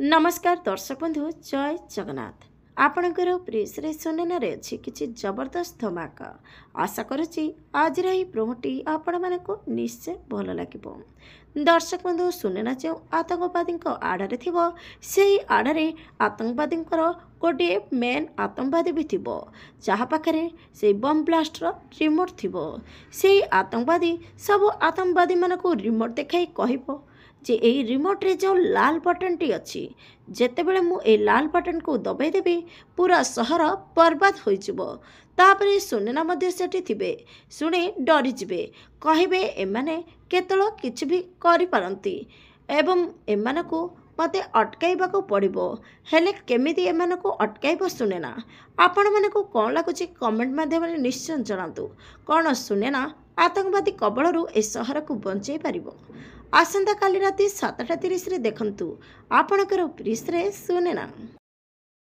नमस्कार दर्शक बंधु जय जगन्नाथ आपणकर प्रेसरे सुनेनारे अच्छी किसी जबरदस्त धमाका आशा करुच्ची आज प्रोमोटी आपण मानक निश्चय भल लगे। दर्शक बंधु सुनेना जो आतंकवादी आड़े थी से आड़े आतंकवादी गोटे मेन आतंकवादी भी थी जहाँ पाखे से बम ब्लास्टर रिमोट थी से आतंकवादी सब आतंकवादी मानक रिमोट देखाई कह जे यही रिमोट रे जो लाल बटन टी अच्छी जेतेबेले मु ए लाल बटन को दबाई देबी पूरा सहर बर्बाद हो तापरे सुनेना मध्य सेठी थिबे शुणे डरी जिबे कहिबे एमाने केतल किछि भी करि पारंती एवं एमानकु मते अटकाइबाकू पड़िबो हेले केमिति एमानकु अटकाइबो सुनेना आपण मानकु कोन लागुची कमेंट माध्यम रे निश्चय जणातु कोन सुनेना आतंकवादी कबलरू ए सहर को बंचाई पारिबो। आसंता काली राति 7:30 रे देखंतु आपणकर प्रिसरे सुनेना।